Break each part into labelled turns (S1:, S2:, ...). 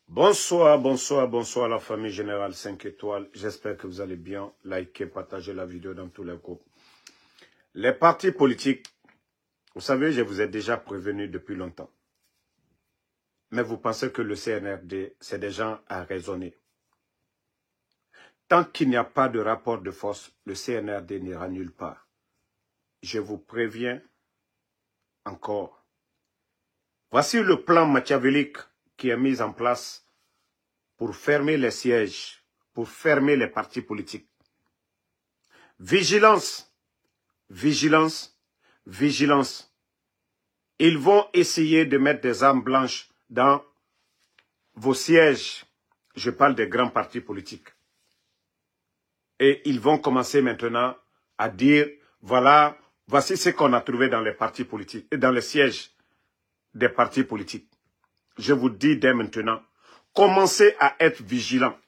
S1: Bonsoir, bonsoir, bonsoir la famille Générale 5 étoiles. J'espère que vous allez bien. Likez, partagez la vidéo dans tous les groupes. Les partis politiques, vous savez, je vous ai déjà prévenu depuis longtemps. Mais vous pensez que le CNRD, c'est des gens à raisonner. Tant qu'il n'y a pas de rapport de force, le CNRD n'ira nulle part. Je vous préviens encore. Voici le plan machiavélique qui est mis en place pour fermer les sièges, pour fermer les partis politiques. Vigilance, vigilance, vigilance. Ils vont essayer de mettre des armes blanches dans vos sièges. Je parle des grands partis politiques. Et ils vont commencer maintenant à dire, voilà, voici ce qu'on a trouvé dans les partis politiques, dans les sièges des partis politiques. Je vous dis dès maintenant, commencez à être vigilants.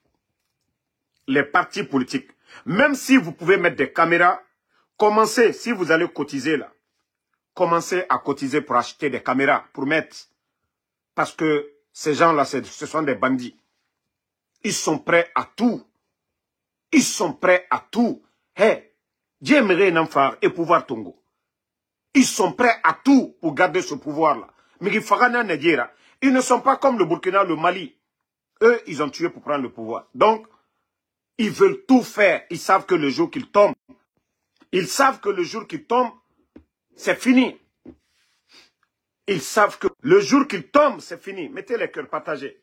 S1: Les partis politiques, même si vous pouvez mettre des caméras, commencez, si vous allez cotiser là, commencez à cotiser pour acheter des caméras, pour mettre. Parce que ces gens-là, ce sont des bandits. Ils sont prêts à tout. Ils sont prêts à tout. Hey, Dieu aimerait un enfant et pouvoir Tongo. Ils sont prêts à tout pour garder ce pouvoir-là. Mais ils ne sont pas comme le Burkina, le Mali. Eux, ils ont tué pour prendre le pouvoir. Donc, ils veulent tout faire. Ils savent que le jour qu'ils tombent, ils savent que le jour qu'ils tombent, c'est fini. Ils savent que le jour qu'ils tombent, c'est fini. Mettez les cœurs partagés.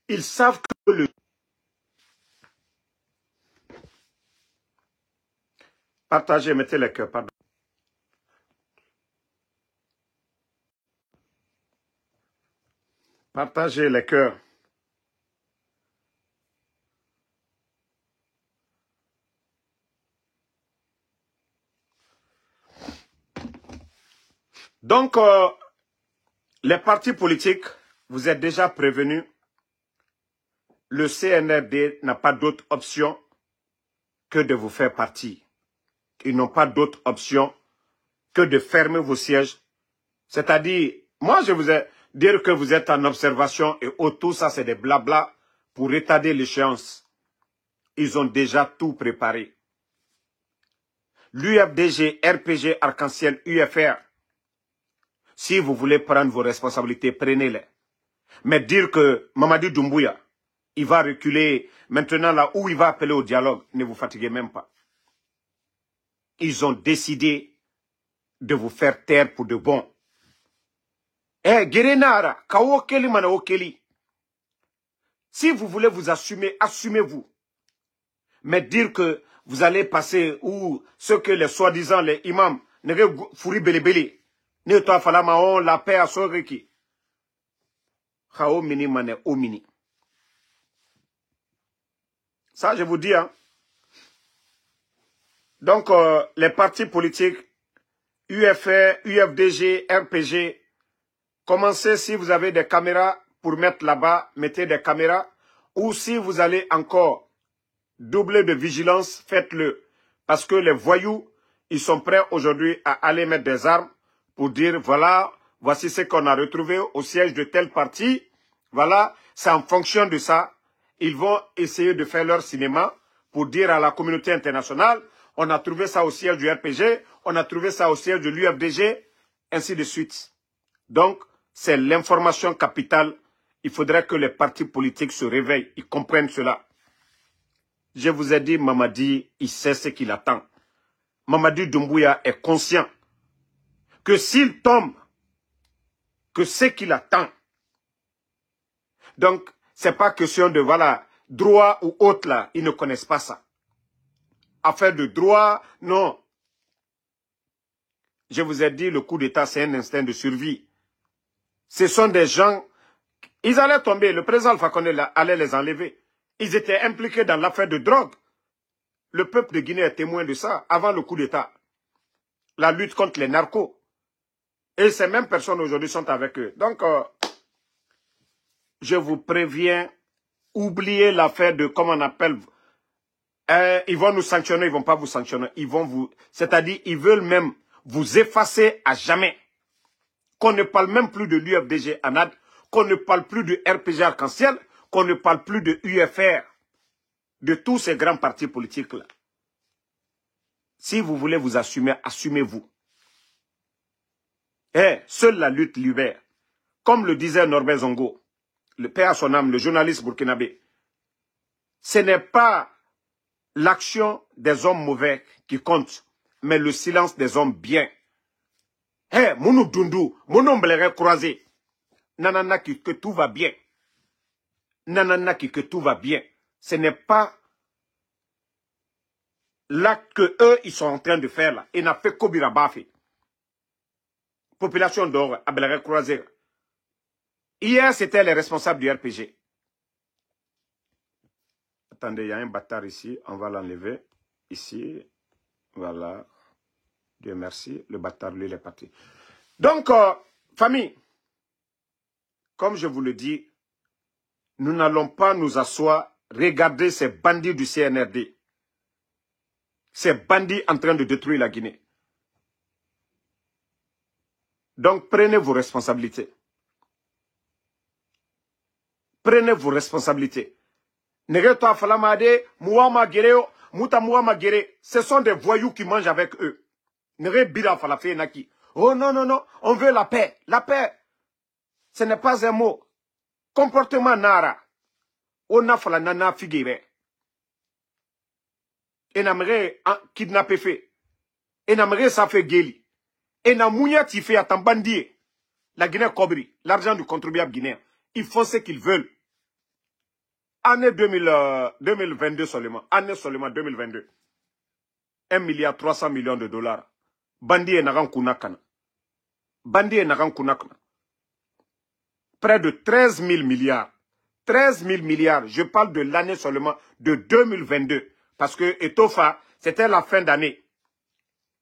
S1: Ils savent que le... Partagez, mettez les cœurs partagés. Partagez les cœurs. Donc, les partis politiques, vous êtes déjà prévenus. Le CNRD n'a pas d'autre option que de vous faire partie. Ils n'ont pas d'autre option que de fermer vos sièges. C'est-à-dire, moi je vous ai dire que vous êtes en observation et tout ça c'est des blabla pour retarder l'échéance. Ils ont déjà tout préparé. L'UFDG, RPG, Arc-en-Ciel, UFR, si vous voulez prendre vos responsabilités, prenez-les. Mais dire que Mamadi Doumbouya, il va reculer maintenant là où il va appeler au dialogue, ne vous fatiguez même pas. Ils ont décidé de vous faire taire pour de bon. Eh, Gerenara, Kawokeli Manaokeli. Si vous voulez vous assumer, assumez-vous. Mais dire que vous allez passer ou ce que les soi-disant les imams, ne fouri belebele, ne toi falamaon la paix à soreki. Khao mini mane omini. Ça, je vous dis, hein. Donc, les partis politiques, UFR, UFDG, RPG, commencez si vous avez des caméras pour mettre là-bas, mettez des caméras. Ou si vous allez encore doubler de vigilance, faites-le. Parce que les voyous, ils sont prêts aujourd'hui à aller mettre des armes pour dire, voilà, voici ce qu'on a retrouvé au siège de tel parti. Voilà, c'est en fonction de ça. Ils vont essayer de faire leur cinéma pour dire à la communauté internationale, on a trouvé ça au siège du RPG, on a trouvé ça au siège de l'UFDG, ainsi de suite. Donc, c'est l'information capitale. Il faudrait que les partis politiques se réveillent, ils comprennent cela. Je vous ai dit, Mamadi, il sait ce qu'il attend. Mamadi Doumbouya est conscient que s'il tombe, que ce qu'il attend. Donc, c'est pas question de, voilà, droit ou autre là, ils ne connaissent pas ça. Affaire de droit, non. Je vous ai dit, le coup d'État, c'est un instinct de survie. Ce sont des gens, ils allaient tomber, le président Alpha Condé allait les enlever. Ils étaient impliqués dans l'affaire de drogue. Le peuple de Guinée est témoin de ça, avant le coup d'État. La lutte contre les narcos. Et ces mêmes personnes aujourd'hui sont avec eux. Donc, je vous préviens, oubliez l'affaire de, comment on appelle, ils vont nous sanctionner, ils ne vont pas vous sanctionner. Ils vont vous, c'est-à-dire, ils veulent même vous effacer à jamais. Qu'on ne parle même plus de l'UFDG ANAD, qu'on ne parle plus de RPG Arc-en-Ciel, qu'on ne parle plus de UFR, de tous ces grands partis politiques-là. Si vous voulez vous assumer, assumez-vous. Seule la lutte libère. Comme le disait Norbert Zongo, le père à son âme, le journaliste burkinabé, ce n'est pas l'action des hommes mauvais qui compte, mais le silence des hommes bien. Mounou Dundu, mon omblere croisé. Nanana que tout va bien. Nanana que tout va bien. Ce n'est pas là que eux, ils sont en train de faire là. Et n'a fait qu'Obira Bafi. Population d'or, Abelere croisé. Hier, c'était les responsables du RPG. Attendez, il y a un bâtard ici. On va l'enlever. Ici. Voilà. Dieu merci. Le bâtard, lui, il est parti. Donc, famille, comme je vous le dis, nous n'allons pas nous asseoir, regarder ces bandits du CNRD. Ces bandits en train de détruire la Guinée. Donc, prenez vos responsabilités. Prenez vos responsabilités. Ce sont des voyous qui mangent avec eux. Oh non, non, non, on veut la paix. La paix, ce n'est pas un mot. Comportement nara. On a fait la nana figure. Et n'aimerait kidnapper fait. Et n'aimerait ça fait guéli. Et n'amouya ti fait à ton bandier. La Guinée Cobri, l'argent du contribuable guinéen. Ils font ce qu'ils veulent. Année 2022 seulement. Année seulement 2022. 1,3 milliard de dollars. Bandier nagan kunakana. Bandier nagan kunakana. Près de 13 000 milliards. 13 000 milliards. Je parle de l'année seulement de 2022. Parce que Etofa, c'était la fin d'année.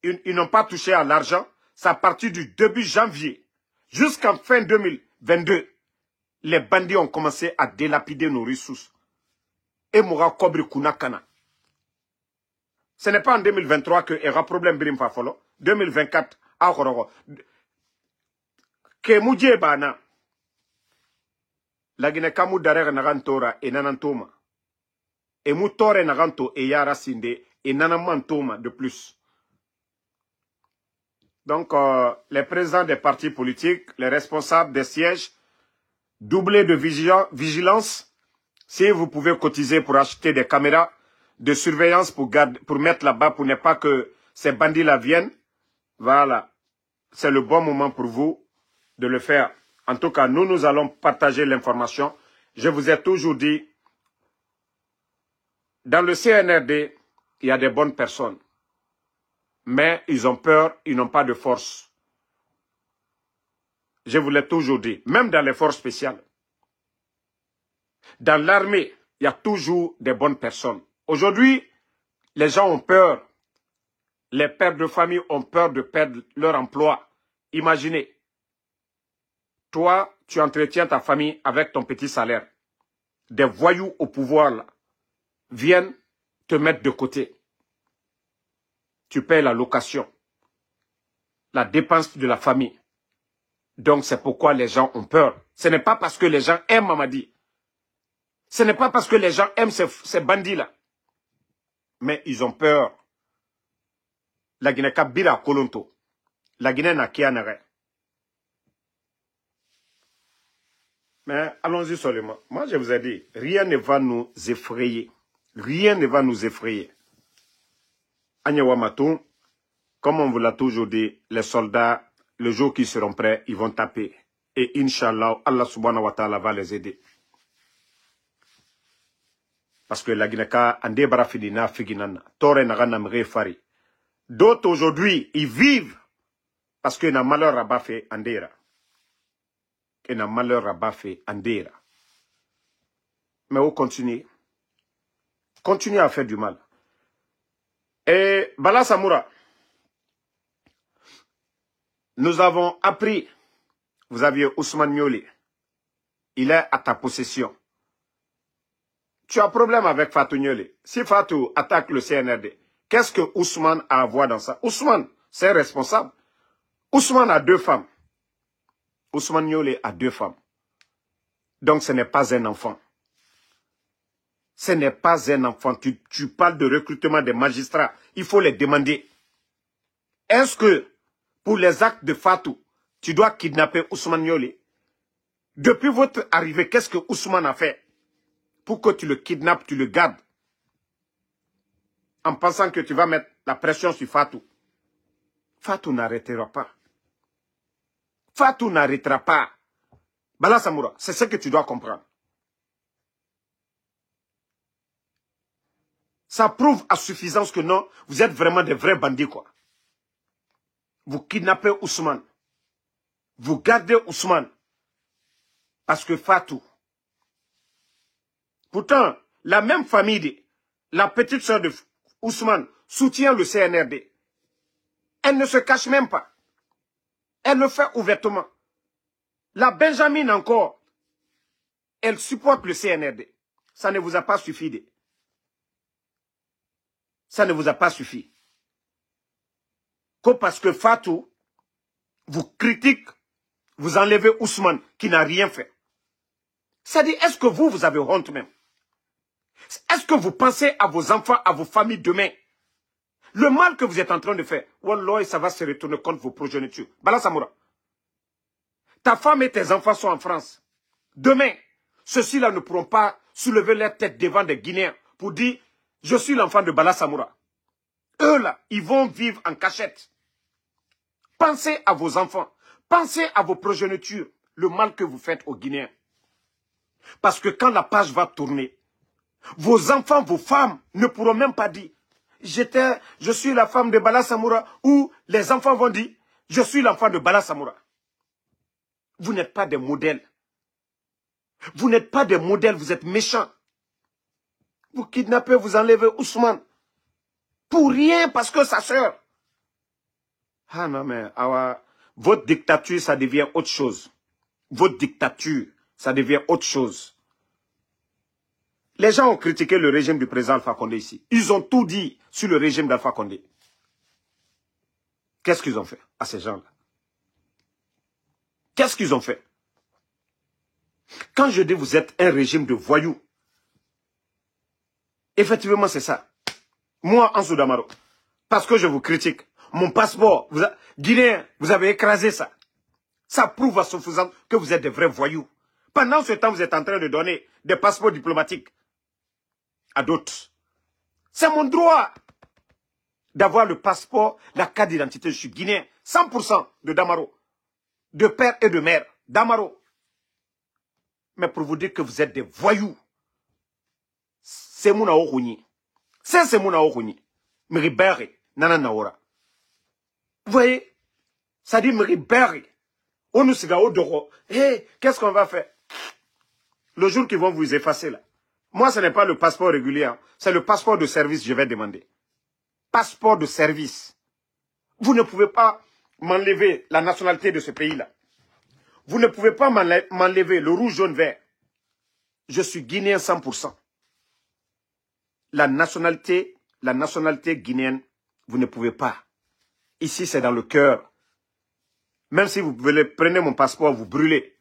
S1: Ils n'ont pas touché à l'argent. C'est à partir du début janvier. Jusqu'en fin 2022. Les bandits ont commencé à délapider nos ressources. Et Moura Kobri Kunakana. Ce n'est pas en 2023 que il y aura problème Birim Fafolo. 2024, Ahororo. Kemudje Bana. La Guinée Kamou Darer Narantora et Nanantoma. Et Moutore Naranto et Yara Sinde et Nanamantoma de plus. Donc, les présidents des partis politiques, les responsables des sièges, doublés de vigilance. Si vous pouvez cotiser pour acheter des caméras de surveillance pour mettre là-bas pour ne pas que ces bandits-là viennent, voilà. C'est le bon moment pour vous de le faire. En tout cas, nous allons partager l'information. Je vous ai toujours dit, dans le CNRD, il y a des bonnes personnes. Mais ils ont peur, ils n'ont pas de force. Je vous l'ai toujours dit, même dans les forces spéciales. Dans l'armée, il y a toujours des bonnes personnes. Aujourd'hui, les gens ont peur. Les pères de famille ont peur de perdre leur emploi. Imaginez, toi, tu entretiens ta famille avec ton petit salaire. Des voyous au pouvoir là, viennent te mettre de côté. Tu payes la location, la dépense de la famille. Donc c'est pourquoi les gens ont peur. Ce n'est pas parce que les gens aiment Mamadi. Ce n'est pas parce que les gens aiment ces bandits-là. Mais ils ont peur. La Guinée Kabila Kolonto. La Guinée n'a qu'à n'arrêt. Mais allons-y seulement. Moi, je vous ai dit, rien ne va nous effrayer. Rien ne va nous effrayer. Agnewa Matou, comme on vous l'a toujours dit, les soldats, le jour qu'ils seront prêts, ils vont taper. Et Inch'Allah, Allah subhanahu wa ta'ala va les aider. Parce que la Guinée-Ka, ande barafidina figinana, tore nagana mrefari. D'autres aujourd'hui, ils vivent parce qu'il y a un malheur à baffer andera. Il y a un malheur à baffer andera. Mais on continue. Continue à faire du mal. Et Bala Samoura, nous avons appris, vous aviez Ousmane Mioli, il est à ta possession. Tu as problème avec Fatou Nioli. Si Fatou attaque le CNRD, qu'est-ce que Ousmane a à voir dans ça? Ousmane, c'est responsable. Ousmane a 2 femmes. Ousmane Nioli a 2 femmes. Donc ce n'est pas un enfant. Ce n'est pas un enfant. Tu parles de recrutement des magistrats. Il faut les demander. Est-ce que pour les actes de Fatou, tu dois kidnapper Ousmane Niolé? Depuis votre arrivée, qu'est-ce que Ousmane a fait pour que tu le kidnappes, tu le gardes, en pensant que tu vas mettre la pression sur Fatou? Fatou n'arrêtera pas. Fatou n'arrêtera pas. Bala Samoura, c'est ce que tu dois comprendre. Ça prouve à suffisance que non, vous êtes vraiment des vrais bandits, quoi. Vous kidnappez Ousmane. Vous gardez Ousmane. Parce que Fatou. Pourtant, la même famille, la petite soeur de Ousmane, soutient le CNRD. Elle ne se cache même pas. Elle le fait ouvertement. La Benjamin encore, elle supporte le CNRD. Ça ne vous a pas suffi. Ça ne vous a pas suffi. Que parce que Fatou vous critique, vous enlevez Ousmane qui n'a rien fait. C'est-à-dire, est-ce que vous avez honte même? Est-ce que vous pensez à vos enfants, à vos familles demain? Le mal que vous êtes en train de faire, Wallah, ça va se retourner contre vos progénitures. Bala Samoura, ta femme et tes enfants sont en France. Demain, ceux-ci-là ne pourront pas soulever leur tête devant des Guinéens pour dire « Je suis l'enfant de Bala Samoura ». Eux là, ils vont vivre en cachette. Pensez à vos enfants. Pensez à vos progénitures, le mal que vous faites aux Guinéens. Parce que quand la page va tourner, vos enfants, vos femmes ne pourront même pas dire « Je suis la femme de Bala Samoura » ou les enfants vont dire « Je suis l'enfant de Bala Samoura ». Vous n'êtes pas des modèles. Vous n'êtes pas des modèles, vous êtes méchants. Vous kidnappez, vous enlevez Ousmane. Pour rien, parce que sa sœur. Ah non, mais votre dictature, ça devient autre chose. Votre dictature, ça devient autre chose. Les gens ont critiqué le régime du président Alpha Condé ici. Ils ont tout dit sur le régime d'Alpha Condé. Qu'est-ce qu'ils ont fait à ces gens-là? Qu'est-ce qu'ils ont fait? Quand je dis vous êtes un régime de voyous, effectivement c'est ça. Moi, Ansou Damaro, parce que je vous critique, mon passeport, Guinéen, vous avez écrasé ça. Ça prouve à suffisance que vous êtes des vrais voyous. Pendant ce temps, vous êtes en train de donner des passeports diplomatiques à d'autres. C'est mon droit d'avoir le passeport, la carte d'identité. Je suis guinéen, 100% de Damaro. De père et de mère, Damaro. Mais pour vous dire que vous êtes des voyous, c'est mon aouruni. C'est mon aouruni. Mribere, nana naora. Vous voyez, ça dit Mribere. On nous siga au doro. Hé, qu'est-ce qu'on va faire? Le jour qu'ils vont vous effacer là. Moi, ce n'est pas le passeport régulier. Hein. C'est le passeport de service que je vais demander. Passeport de service. Vous ne pouvez pas m'enlever la nationalité de ce pays-là. Vous ne pouvez pas m'enlever le rouge, jaune, vert. Je suis guinéen 100%. La nationalité guinéenne, vous ne pouvez pas. Ici, c'est dans le cœur. Même si vous prenez mon passeport, vous brûlez.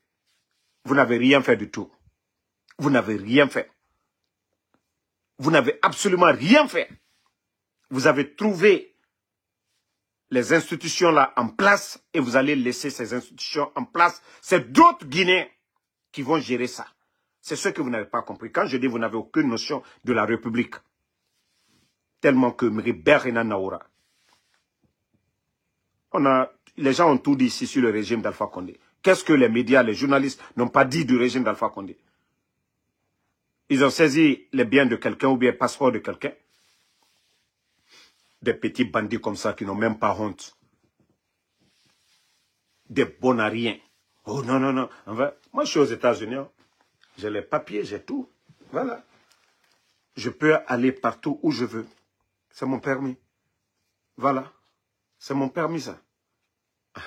S1: Vous n'avez rien fait du tout. Vous n'avez rien fait. Vous n'avez absolument rien fait. Vous avez trouvé les institutions là en place et vous allez laisser ces institutions en place. C'est d'autres Guinéens qui vont gérer ça. C'est ce que vous n'avez pas compris. Quand je dis vous n'avez aucune notion de la République, tellement que Mribere Naora. Les gens ont tout dit ici sur le régime d'Alpha Condé. Qu'est-ce que les médias, les journalistes n'ont pas dit du régime d'Alpha Condé? Ils ont saisi les biens de quelqu'un ou bien le passeport de quelqu'un. Des petits bandits comme ça qui n'ont même pas honte. Des bons à rien. Oh non, non, non. Moi, je suis aux États-Unis. Hein. J'ai les papiers, j'ai tout. Voilà. Je peux aller partout où je veux. C'est mon permis. Voilà. C'est mon permis, ça.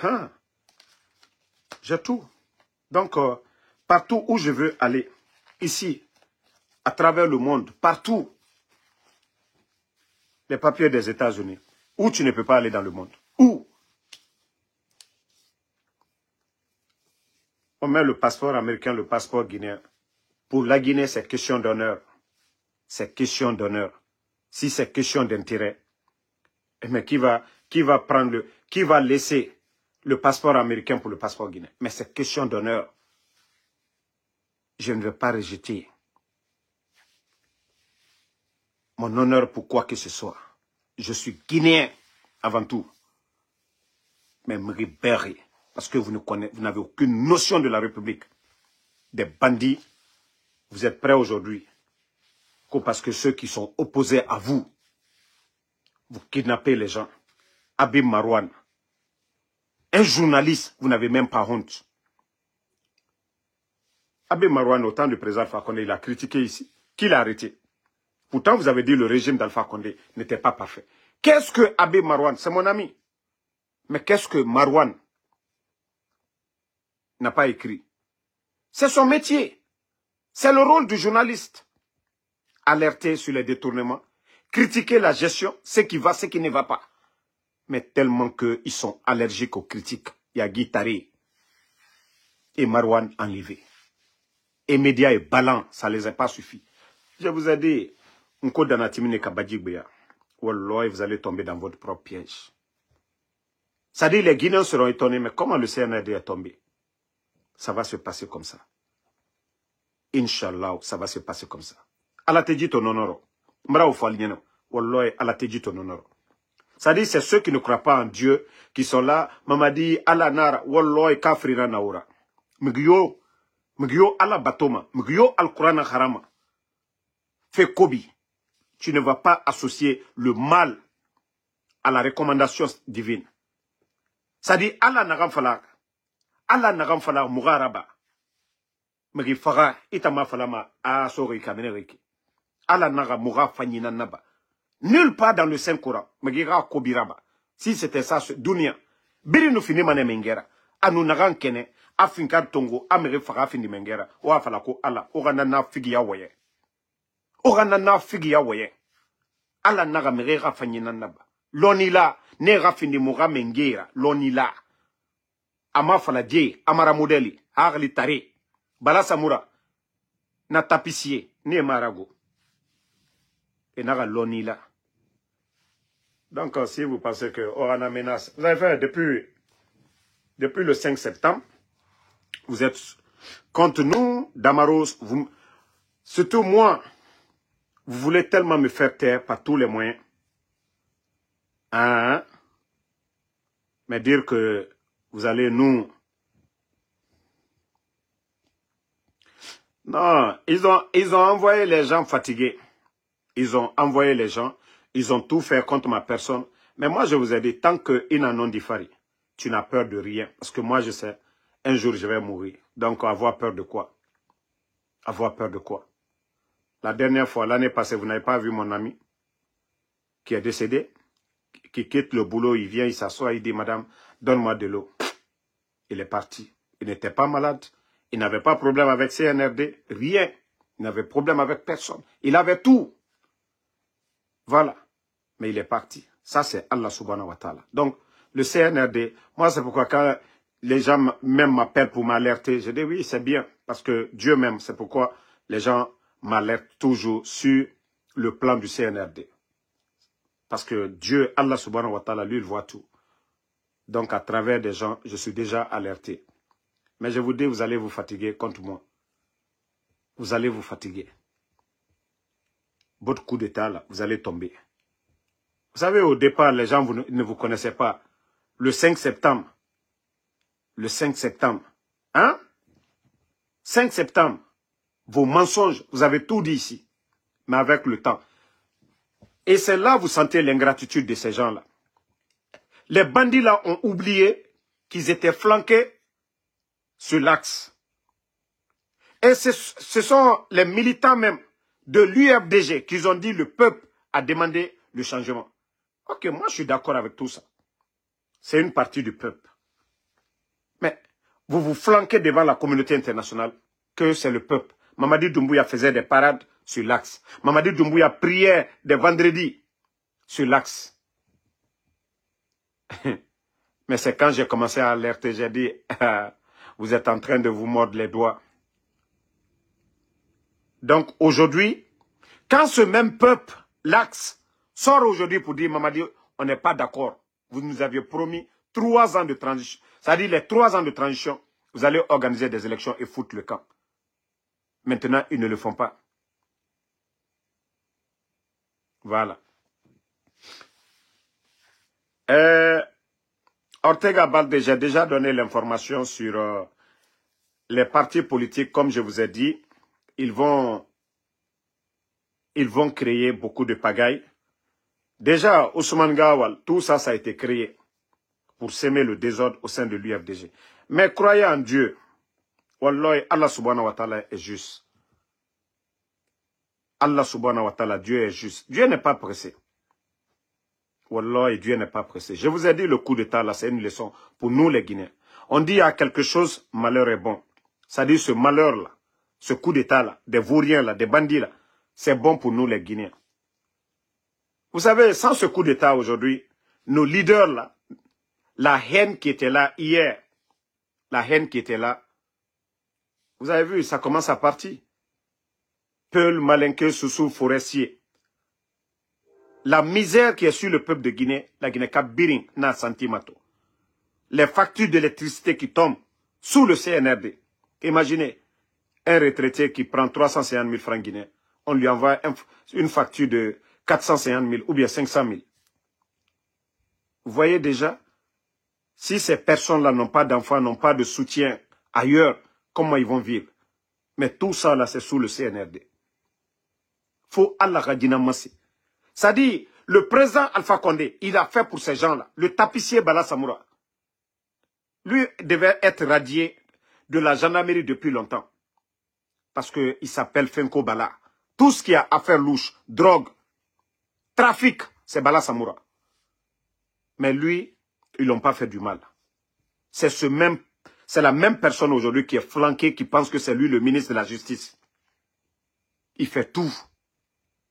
S1: Ah. J'ai tout. Donc, partout où je veux aller, ici, à travers le monde, partout, les papiers des États-Unis, où tu ne peux pas aller dans le monde. Où? met le passeport américain, le passeport guinéen. Pour la Guinée, c'est question d'honneur. C'est question d'honneur. Si c'est question d'intérêt, mais qui va laisser le passeport américain pour le passeport guinéen? Mais c'est question d'honneur. Je ne veux pas rejeter mon honneur pour quoi que ce soit. Je suis guinéen avant tout. Mais Mribéry, parce que vous n'avez aucune notion de la République. Des bandits, vous êtes prêts aujourd'hui. Parce que ceux qui sont opposés à vous, vous kidnappez les gens. Habib Marouane, un journaliste, vous n'avez même pas honte. Habib Marouane, au temps du président Alpha Condé, il a critiqué ici. Qui l'a arrêté? Pourtant, vous avez dit que le régime d'Alpha Condé n'était pas parfait. Qu'est-ce que Habib Marouane? C'est mon ami. Mais qu'est-ce que Marouane n'a pas écrit? C'est son métier. C'est le rôle du journaliste. Alerter sur les détournements, critiquer la gestion, ce qui va, ce qui ne va pas. Mais tellement qu'ils sont allergiques aux critiques. Il y a Guittari et Marouane enlevé. Et médias et Balan, ça ne les a pas suffi. Je vous ai dit, vous allez tomber dans votre propre piège. Ça dit, les Guinéens seront étonnés, mais comment le CNRD est tombé? Ça va se passer comme ça. Inch'Allah, ça va se passer comme ça. Allah te dit ton honneur. Mra Falnieno. Wallah, Allah te dit ton honneur. Ça dit, c'est ceux qui ne croient pas en Dieu, qui sont là. Mamadi, Allah nara, wallah, kafrira naura. Mugyo Allah batoma. Mugyo al-Qur'an harama. Fais kobi. Tu ne vas pas associer le mal à la recommandation divine. Ça dit, Allah n'agam falak. Allah n'agam falak mugaraba. Magi faga, itama falama, a sori kamenereki. Allah naga muga fanyina naba. Nulle part dans le Saint-Coran. Magira kobiraba. Si c'était ça, dunia. Biri nous finit mané mengera. Anu nagan kene. Afinkar tongo. Amere faga fini mengera. Wa falako Allah. Oranana figi ya woye. Oranana figi ya woye. Allah naga merera fanyina naba. Lonila. Ne rafini muga mengera. Lonila. Ama faladje. Amara modeli. Harli tare. Bala samura. Na tapissier. Ne marago. Et n'a l'oni là. Donc, si vous pensez que Orana menace, vous avez fait depuis le 5 septembre, vous êtes contre nous, Damaros, surtout moi, vous voulez tellement me faire taire par tous les moyens. Hein? Mais dire que vous allez nous... Non, ils ont envoyé les gens fatigués. Ils ont envoyé les gens, ils ont tout fait contre ma personne. Mais moi, je vous ai dit, tant qu'ils n'en ont diffari, tu n'as peur de rien. Parce que moi, je sais, un jour, je vais mourir. Donc, avoir peur de quoi? Avoir peur de quoi? La dernière fois, l'année passée, vous n'avez pas vu mon ami qui est décédé, qui quitte le boulot, il vient, il s'assoit, il dit, madame, donne-moi de l'eau. Il est parti. Il n'était pas malade. Il n'avait pas de problème avec CNRD, rien. Il n'avait problème avec personne. Il avait tout. Voilà. Mais il est parti. Ça, c'est Allah subhanahu wa ta'ala. Donc, le CNRD, moi, c'est pourquoi quand les gens même m'appellent pour m'alerter, je dis oui, c'est bien. Parce que Dieu même, c'est pourquoi les gens m'alertent toujours sur le plan du CNRD. Parce que Dieu, Allah subhanahu wa ta'ala, lui, il voit tout. Donc, à travers des gens, je suis déjà alerté. Mais je vous dis, vous allez vous fatiguer contre moi. Vous allez vous fatiguer. Votre coup d'état, là, vous allez tomber. Vous savez, au départ, les gens ne vous connaissaient pas. Le 5 septembre. Le 5 septembre. Hein? 5 septembre. Vos mensonges, vous avez tout dit ici. Mais avec le temps. Et c'est là que vous sentez l'ingratitude de ces gens-là. Les bandits là ont oublié qu'ils étaient flanqués sur l'axe. Et ce sont les militants même de l'UFDG qui ont dit le peuple a demandé le changement. Ok, moi je suis d'accord avec tout ça. C'est une partie du peuple. Mais vous vous flanquez devant la communauté internationale que c'est le peuple. Mamadi Doumbouya faisait des parades sur l'axe. Mamadi Doumbouya priait des vendredis sur l'axe. Mais c'est quand j'ai commencé à alerter, j'ai dit, vous êtes en train de vous mordre les doigts. Donc aujourd'hui, quand ce même peuple, l'Axe, sort aujourd'hui pour dire, Mamadi, on n'est pas d'accord. Vous nous aviez promis 3 ans de transition. C'est-à-dire les 3 ans de transition, vous allez organiser des élections et foutre le camp. Maintenant, ils ne le font pas. Voilà. Ortega Balde, j'ai déjà donné l'information sur les partis politiques, comme je vous ai dit. Ils vont créer beaucoup de pagailles. Déjà, Ousmane Gawal, tout ça, ça a été créé pour semer le désordre au sein de l'UFDG. Mais croyez en Dieu. Wallahi, Allah subhanahu wa ta'ala est juste. Allah subhanahu wa ta'ala, Dieu est juste. Dieu n'est pas pressé. Wallahi, Dieu n'est pas pressé. Je vous ai dit, le coup d'État, là, c'est une leçon pour nous, les Guinéens. On dit, il y a quelque chose, malheur est bon. C'est-à-dire, ce malheur-là, ce coup d'État-là, des vauriens, là, des bandits-là, c'est bon pour nous, les Guinéens. Vous savez, sans ce coup d'État aujourd'hui, nos leaders, là, la haine qui était là hier, la haine qui était là, vous avez vu, ça commence à partir. Peul, Malinke, Soussou, Forestier. La misère qui est sur le peuple de Guinée, la Guinée-Cap Biring, n'a sentimato. Les factures d'électricité qui tombent sous le CNRD. Imaginez, un retraité qui prend 350 000 francs guinéens, on lui envoie une facture de 450 000 ou bien 500 000. Vous voyez déjà, si ces personnes-là n'ont pas d'enfants, n'ont pas de soutien ailleurs, comment ils vont vivre? Mais tout ça, là, c'est sous le CNRD. Faut Allah Radina Massi. Ça dit, le président Alpha Condé, il a fait pour ces gens-là. Le tapissier Bala Samoura, lui devait être radié de la gendarmerie depuis longtemps. Parce qu'il s'appelle Fenko Bala. Tout ce qui a affaire louche, drogue, trafic, c'est Bala Samoura. Mais lui, ils l'ont pas fait du mal. C'est la même personne aujourd'hui qui est flanquée, qui pense que c'est lui le ministre de la Justice. Il fait tout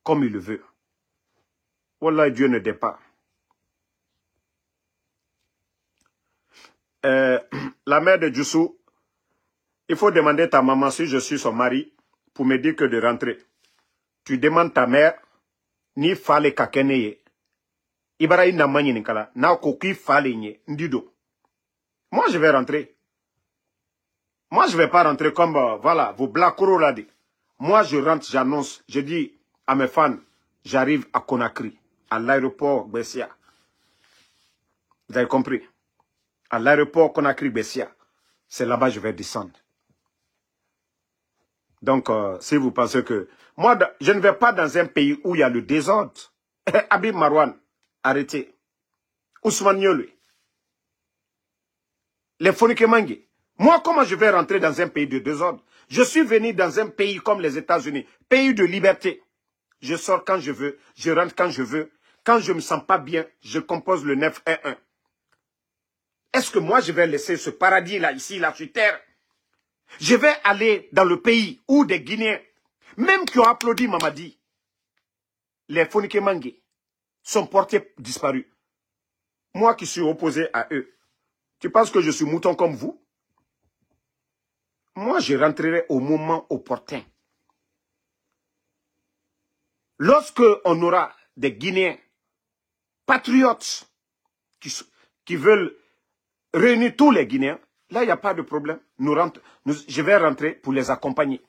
S1: comme il le veut. Wallah, Dieu ne dépend. La mère de Djoussou, il faut demander à ta maman si je suis son mari pour me dire que de rentrer. Tu demandes ta mère, ni fale kakeneye. Ibara na mani nikala, na koki fale nye, ndido. Moi, je vais rentrer. Moi, je ne vais pas rentrer comme, voilà, vos blacoro là. Moi, je rentre, j'annonce, je dis à mes fans, j'arrive à Conakry, à l'aéroport Bessia. Vous avez compris? À l'aéroport Conakry-Bessia. C'est là-bas que je vais descendre. Donc, si vous pensez que... Moi, je ne vais pas dans un pays où il y a le désordre. Habib Marwan, arrêtez. Ousmane Nyolwe. Les Fonike Mangue. Moi, comment je vais rentrer dans un pays de désordre? Je suis venu dans un pays comme les États-Unis, pays de liberté. Je sors quand je veux, je rentre quand je veux. Quand je ne me sens pas bien, je compose le 911. Est-ce que moi, je vais laisser ce paradis-là, ici, là, sur terre? Je vais aller dans le pays où des Guinéens, même qui ont applaudi Mamadi, les Fonike Mangue, sont portés disparus. Moi qui suis opposé à eux, tu penses que je suis mouton comme vous? Moi, je rentrerai au moment opportun. Lorsque on aura des Guinéens patriotes qui veulent réunir tous les Guinéens, là, il n'y a pas de problème. Je vais rentrer pour les accompagner.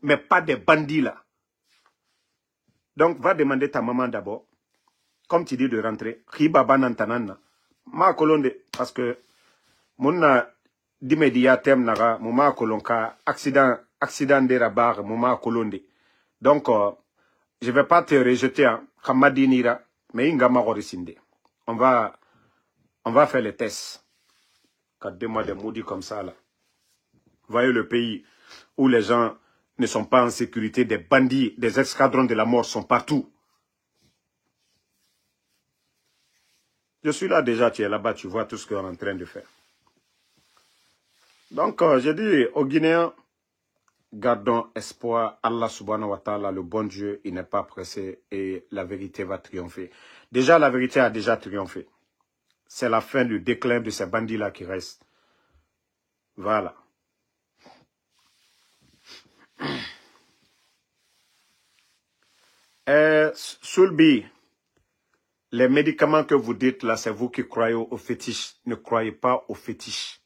S1: Mais pas des bandits là. Donc, va demander ta maman d'abord. Comme tu dis de rentrer. Ma kolonde. Parce que, mon d'immédiat thème naga, mon kolonka, accident de rabar, mon kolonde. Donc, je ne vais pas te rejeter, hein. Mais on va faire les tests. 4 mois de maudits comme ça, là. Vous voyez le pays où les gens ne sont pas en sécurité, des bandits, des escadrons de la mort sont partout. Je suis là déjà, tu es là-bas, tu vois tout ce qu'on est en train de faire. Donc, je dis aux Guinéens, gardons espoir, Allah subhanahu wa ta'ala, le bon Dieu, il n'est pas pressé et la vérité va triompher. Déjà, la vérité a déjà triomphé. C'est la fin du déclin de ces bandits-là qui restent. Voilà. Soulbi, les médicaments que vous dites là, c'est vous qui croyez aux fétiches. Ne croyez pas aux fétiches.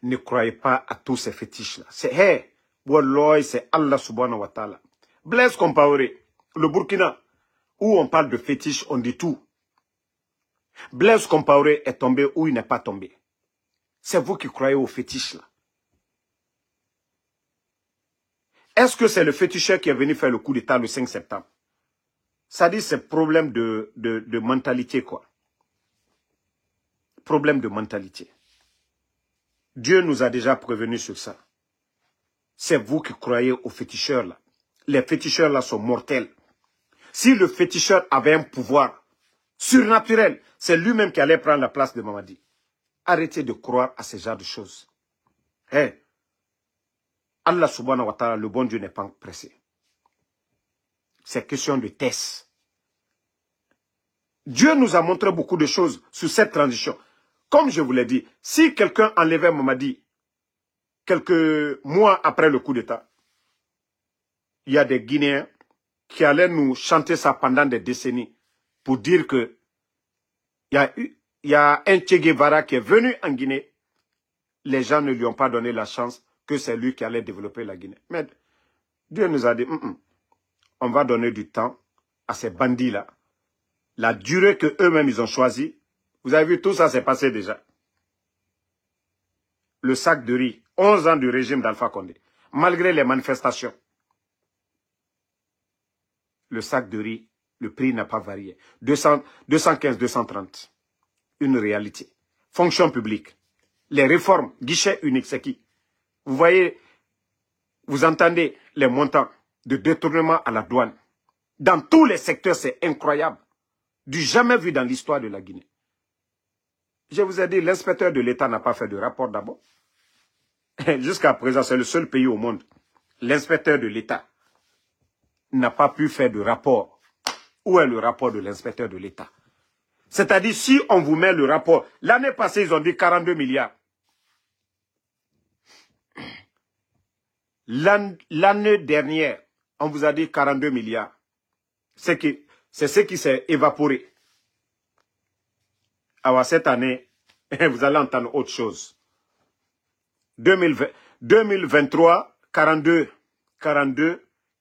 S1: Ne croyez pas à tous ces fétiches-là. C'est c'est Allah subhanahu wa ta'ala. Blaise Compaoré, le Burkina, où on parle de fétiches, on dit tout. Blaise Compaoré est tombé ou il n'est pas tombé. C'est vous qui croyez aux fétiches là. Est-ce que c'est le féticheur qui est venu faire le coup d'État le 5 septembre? Ça dit c'est problème de mentalité quoi. Problème de mentalité. Dieu nous a déjà prévenus sur ça. C'est vous qui croyez aux féticheurs là. Les féticheurs là sont mortels. Si le féticheur avait un pouvoir surnaturel, c'est lui-même qui allait prendre la place de Mamadi. Arrêtez de croire à ce genre de choses. Allah subhanahu wa ta'ala, le bon Dieu n'est pas pressé. C'est question de test. Dieu nous a montré beaucoup de choses sur cette transition. Comme je vous l'ai dit, si quelqu'un enlevait Mamadi quelques mois après le coup d'État, il y a des Guinéens qui allaient nous chanter ça pendant des décennies pour dire que il y a un Che Guevara qui est venu en Guinée. Les gens ne lui ont pas donné la chance que c'est lui qui allait développer la Guinée. Mais Dieu nous a dit, on va donner du temps à ces bandits-là. La durée que eux-mêmes ils ont choisie, vous avez vu, tout ça s'est passé déjà. Le sac de riz, 11 ans du régime d'Alpha Condé, malgré les manifestations. Le sac de riz, le prix n'a pas varié. 215, 230. Une réalité. Fonction publique. Les réformes, guichet unique, c'est qui? Vous voyez, vous entendez les montants de détournement à la douane. Dans tous les secteurs, c'est incroyable. Du jamais vu dans l'histoire de la Guinée. Je vous ai dit, l'inspecteur de l'État n'a pas fait de rapport d'abord. Jusqu'à présent, c'est le seul pays au monde. L'inspecteur de l'État n'a pas pu faire de rapport. Où est le rapport de l'inspecteur de l'État? C'est-à-dire, si on vous met le rapport, l'année passée, ils ont dit 42 milliards. L'année dernière, on vous a dit 42 milliards. C'est ce qui s'est évaporé. Alors, cette année, vous allez entendre autre chose. 2023, 42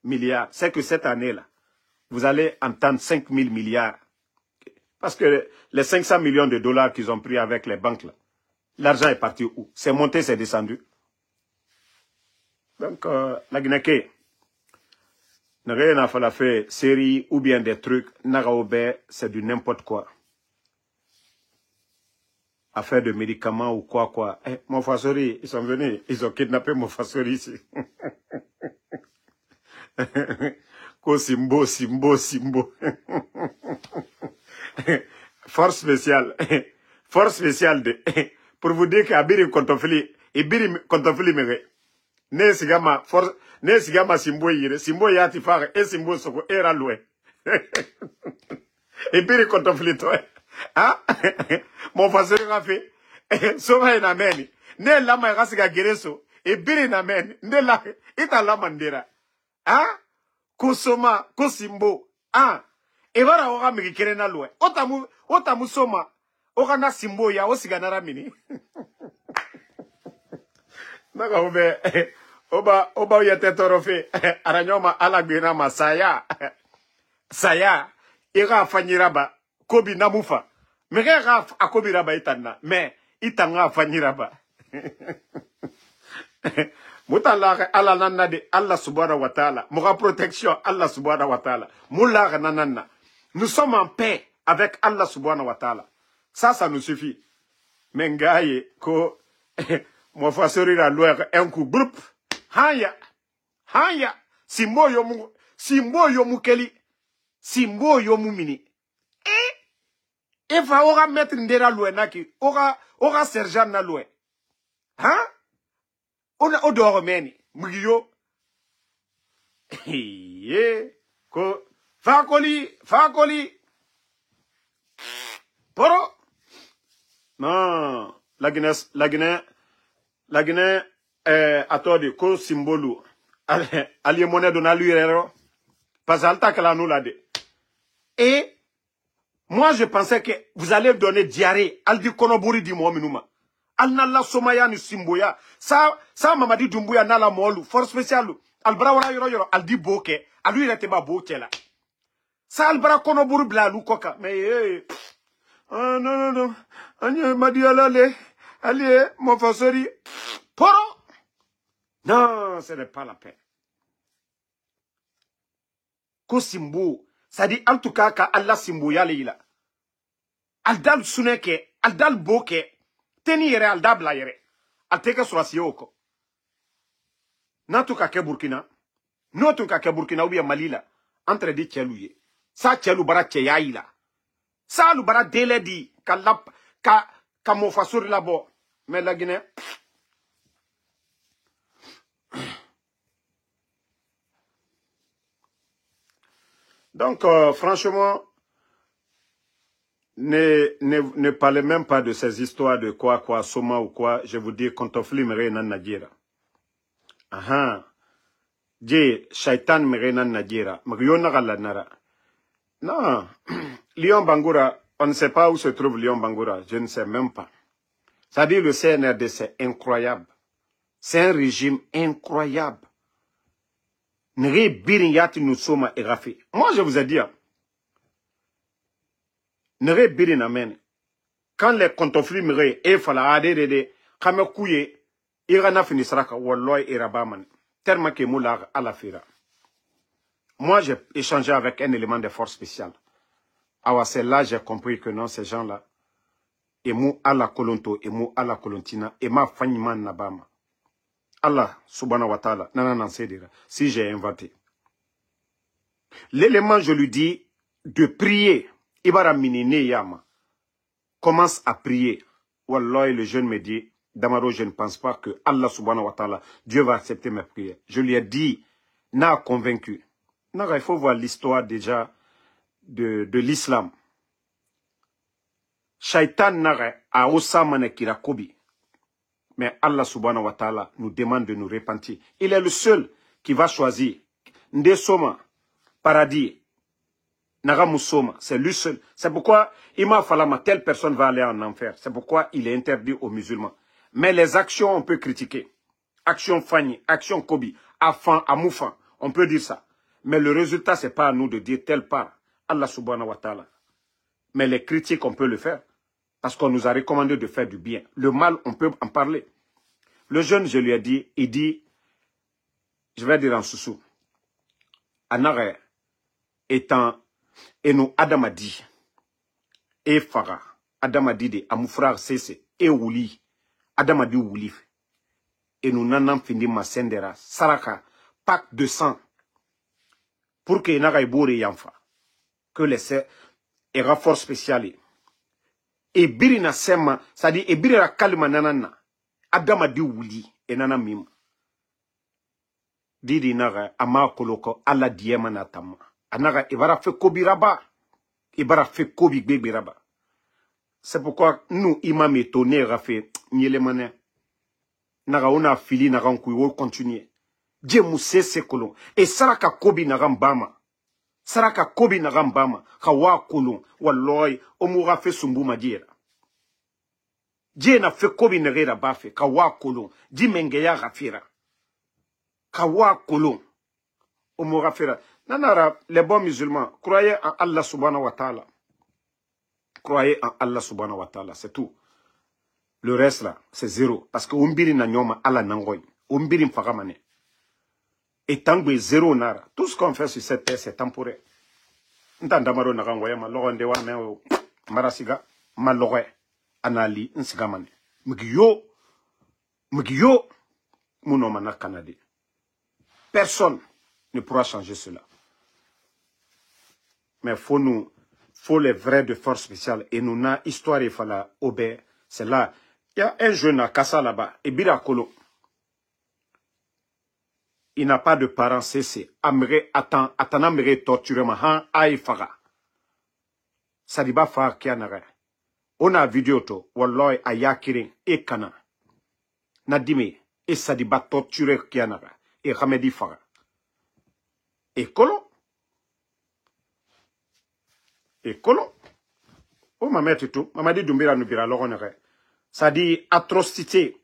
S1: milliards. C'est que cette année-là, vous allez entendre 5 000 milliards. Parce que les 500 millions de dollars qu'ils ont pris avec les banques, là, l'argent est parti où? C'est monté, c'est descendu. Donc, la Guinée, n'a rien à faire faire série ou bien des trucs, c'est du n'importe quoi. Affaire de médicaments ou quoi. Mon Fassori, ils sont venus, ils ont kidnappé mon Fassori ici. Ko Simbo. Force spéciale. Force spéciale de. Pour vous dire qu'Abiri Kontofili, Ibiri Kontofili mere. Ne sigama Simbo yire. Simbo yati fare, et Simbo soko, era loué. Ibiri Kontofili toi. Hein? Mon Fassori a fait. Soma en ameni. Ne lama rasiga gereso. Ibiri namen. Ne la. Ita la mandera. Hein? Kusoma, kusimbo, evara oga mikikere na lue. Otamu soma, oga na simbo ya osigana ramini. Naga oba uyete torofe, aranyoma alagbina ma saya, ira afanyiraba, kobi namufa. Mege ga akobi raba itana, me itanga afanyiraba. Mutala ala nanna de Allah subhanahu wa ta'ala. Moura protection Allah subhanahu wa ta'ala. Moula nanana. Nous sommes en paix avec Allah subhanahu wa ta'ala. Ça nous suffit. Mengaye ko mo fasori la loi un coup groupe. Haya. Simbo yomu keli. Simbo yomu mini. E fa ora mettre ndera loi naki. Ora sergent na loi. Hein? On a odor meni, mugiyo. Ko fakoli. Poro. Non, la Guinée attendez ko symbole. Ali monnaie dona lui rero. Parce que Alta Kalano l'a dit. Et moi, je pensais que vous allez donner diarrhée. Al di konoburi di mominuma. Al nalla somaya ni simboya. Ça Mamadi Doumbouya nala molu. Force spéciale. Al brawara yoro. Al di boke. Al lui, il était pas boke là. Ça al bra konoburi bla lu koka. Mais, non. Anya madi alale. Allez, mon fasori. Poro. Non, ce n'est pas la peine. Ko simbo. Ça dit, en tout cas, ka Allah simbo yale ila. Aldal suneke, aldal boke, teni yere aldal bla yere. Alteke surasi yoko. Natu ka ke Burkina, notu ka ke Burkina ou bien Malila, entre di tchelouye. Sa tchelou bara tcheya ila. Sa lu bara dele di, ka mofasuri labo. Mais la Guinée. Donc, franchement, ne parlez même pas de ces histoires de quoi, Soma ou quoi. Je vous dis, Kontofli mere nan Nadjera. Aha. Je, Shaitan mere nan Nadjera. Mriona galanara. Non. Lyon Bangoura, on ne sait pas où se trouve Lyon Bangoura. Je ne sais même pas. Ça dit, le CNRD, c'est incroyable. C'est un régime incroyable. Nere birin yati nous sommes érafés. Moi, je vous ai dit, Nere birin amen. Quand les contoflis mere et fala adede, kame kouye, irana finisraka, walloy et rabaman. Tellement que moula à la fira. Moi, j'ai échangé avec un élément de force spéciale. Alors, c'est là j'ai compris que non, ces gens-là, et mou à la colonto, et mou à la colontina, et ma fanyiman nabama. Allah, subhanahu wa ta'ala, nanana sedira, si j'ai inventé. L'élément, je lui dis, de prier, Ibara minine yama, commence à prier. Wallah, le jeune me dit, Damaro, je ne pense pas que Allah subhanahu wa ta'ala, Dieu va accepter mes prières. Je lui ai dit, n'a convaincu. Non, il faut voir l'histoire déjà de l'islam. Shaitan n'a a osamane kirakobi. Mais Allah subhanahu wa ta'ala nous demande de nous repentir. Il est le seul qui va choisir. Ndesoma, paradis, Nagamusoma, c'est lui seul. C'est pourquoi Ima Falama, telle personne va aller en enfer. C'est pourquoi il est interdit aux musulmans. Mais les actions, on peut critiquer. Action Fanny, action Kobi, Afan, Amoufan, on peut dire ça. Mais le résultat, c'est pas à nous de dire telle part. Allah subhanahu wa ta'ala. Mais les critiques, on peut le faire. Parce qu'on nous a recommandé de faire du bien. Le mal, on peut en parler. Le jeune, je lui ai dit, il dit, je vais dire en soussou, Anare étant, et nous, Adam a dit, et Farah, Adam a dit de Amoufrar Sese, et Wouli, Adam a dit Wouli, et nous n'en fini ma sendera, Saraka, pack de sang, pour que Nara Ibori Yanfa, que les era force spéciale. Et birina sema, c'est-à-dire, et birira kalima nanana, Adama di wuli, et nana mim. Didi naga, ama koloko, ala diema natama. Anaga, ibara fe kobi raba. Ibara fe kobi bebe raba. C'est pourquoi nous, imam étonné, rafé, nyele mané. Naga, on a fili, naga, on couille, continuer. Dieu mousse se kolon. Et saraka kobi naga mbama. Saraka kobi nagambama, kawa kulun, walloy, omura fe sumbu madira. Dje na fe kobi negera bafe, kawa kulun, di mengeya rafira. Kawa kulun, omura fera. Nanara, les bons musulmans, croyez en Allah subhanahu wa ta'ala. Croyez en Allah subhanahu wa ta'ala, c'est tout. Le reste là, c'est zéro. Parce que umbiri na nyoma Allah nangoy. Umbiri mfagamane. Et tant que zéro nara, tout ce qu'on fait sur cette terre, c'est temporaire. Ntandamaro nagangoya ma logonde wa me marasiga ma logoy anali nsigamane. Mgiyo muno mana Canada. Personne ne pourra changer cela. Mais faut les vrais de force spéciale et nous na histoire il fallait obéir. C'est là, il y a un jeune à Kassa là-bas et Bira Kolo. Il n'a pas de parents cessés. Attends, amere torturer ma han aïfaga. Sadiba far kianare. On a vidéo to, walloy ayakirin et kana. Nadime, et sadiba torturer kianare. Et ramedi faga. Et kolo, et colon. Oh, maman, tout. Maman dit Doumbira Noubira, l'oronere. Ça dit atrocité.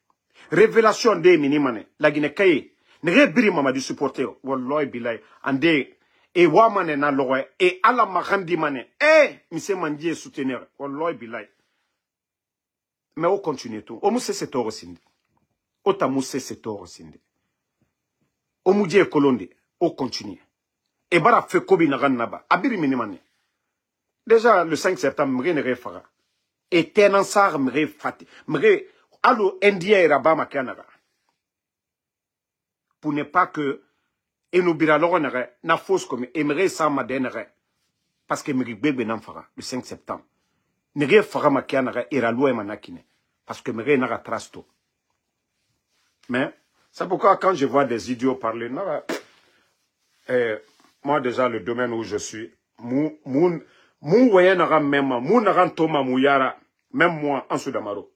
S1: Révélation des minimane. La Guinée Kaye. Ne biri maman dit supporter. Wallahi bilay. Ande. Et wamane na lowe. Et ala mahandi mane. Mise mandi soutenir. Wallahi bilay. Mais on continue tout. On mousse c'est tort sindi. On ta mousse c'est tort sindi. On moudie kolonde. On continue. Et bara fe kobi nagan naba. Abiri minimane. Déjà, le 5 septembre, je ne fera. Et tenansar je fati. Je allo indien et rabat ma canara. Pour ne pas que et nous bira l'oronere na fausse comme aimerait ça ma denere. Parce que je bébé n'en fera le 5 septembre. Ne fera ma canara et la loi manakine. Parce que je n'ara trasto. Mais c'est pourquoi quand je vois des idiots parler, moi déjà le domaine où je suis, Mou voyena même mou naran toma mouyara même moi en Soudamaro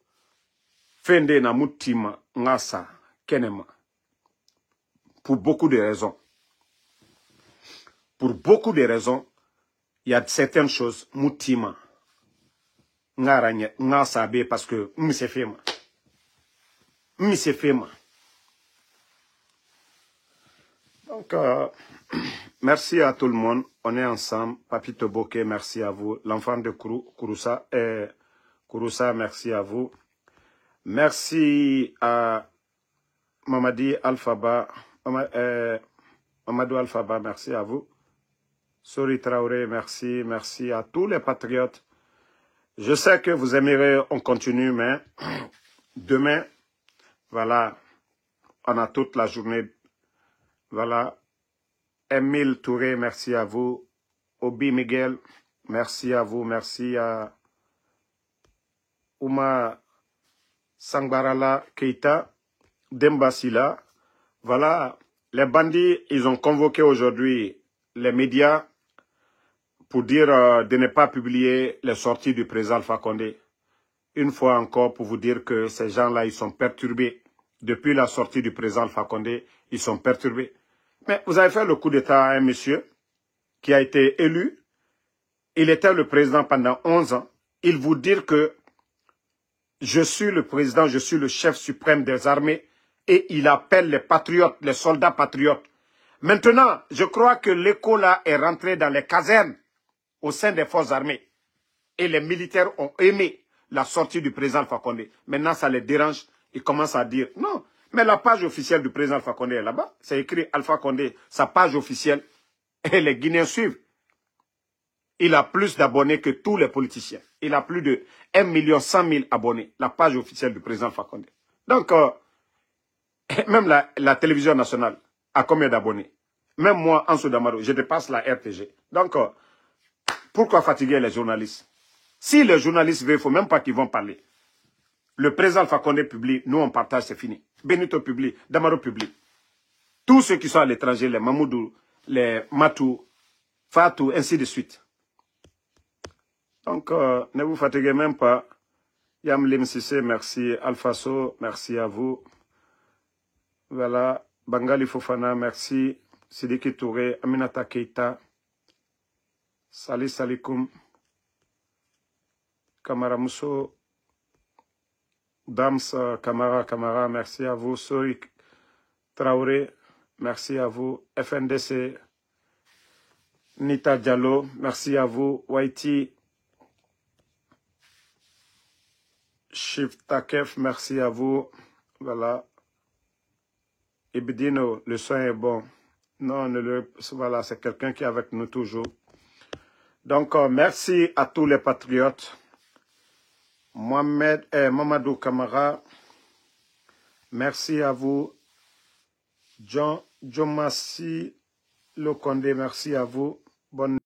S1: fende na mutima ngasa kenema pour beaucoup de raisons il y a certaines choses mutima ngaranye ngasa be parce que m'se fema donc merci à tout le monde. On est ensemble. Papito Bokeh, merci à vous. L'enfant de Kouroussa, merci à vous. Merci à Mamadi Alphaba, Mamadou Alphaba, merci à vous. Sori Traoré, merci. Merci à tous les patriotes. Je sais que vous aimerez, on continue, mais demain, voilà, on a toute la journée. Voilà. Emile Touré, merci à vous. Obi Miguel, merci à vous. Merci à Ouma Sangbarala Keita, Dembasila. Voilà, les bandits, ils ont convoqué aujourd'hui les médias pour dire de ne pas publier les sorties du président Alpha Condé. Une fois encore, pour vous dire que ces gens-là, ils sont perturbés. Depuis la sortie du président Alpha Condé, ils sont perturbés. Mais vous avez fait le coup d'État à un monsieur qui a été élu. Il était le président pendant 11 ans. Il vous dit que je suis le président, je suis le chef suprême des armées et il appelle les patriotes, les soldats patriotes. Maintenant, je crois que l'écho là est rentré dans les casernes au sein des forces armées. Et les militaires ont aimé la sortie du président Alpha Condé. Maintenant, ça les dérange. Ils commencent à dire non. Mais la page officielle du président Alpha Condé est là-bas. C'est écrit Alpha Condé, sa page officielle. Et les Guinéens suivent. Il a plus d'abonnés que tous les politiciens. Il a plus de 1 100 000 abonnés. La page officielle du président Alpha Condé. Donc, même la télévision nationale a combien d'abonnés? Même moi, en Soudamaro, je dépasse la RTG. Donc, pourquoi fatiguer les journalistes? Si les journalistes veulent, il ne faut même pas qu'ils vont parler. Le président Alpha Condé publie, nous on partage, c'est fini. Benito publie, Damaro publie. Tous ceux qui sont à l'étranger, les Mamoudou, les Matou, Fatou, ainsi de suite. Donc, ne vous fatiguez même pas. Yam Lim Sissé, merci. Alphaso, merci à vous. Voilà. Bangali Fofana, merci. Sidiki Touré, Aminata Keita. Salis Salikoum. Kamara Mousso. Dams Kamara, merci à vous. Sorik Traoré, merci à vous. FNDC, Nita Diallo, merci à vous. Waiti, Shift Takef, merci à vous. Voilà. Ibidino, le son est bon. Non, voilà, c'est quelqu'un qui est avec nous toujours. Donc, merci à tous les patriotes. Mamadou Kamara, merci à vous. John Massi Lokondé, merci à vous. Bonne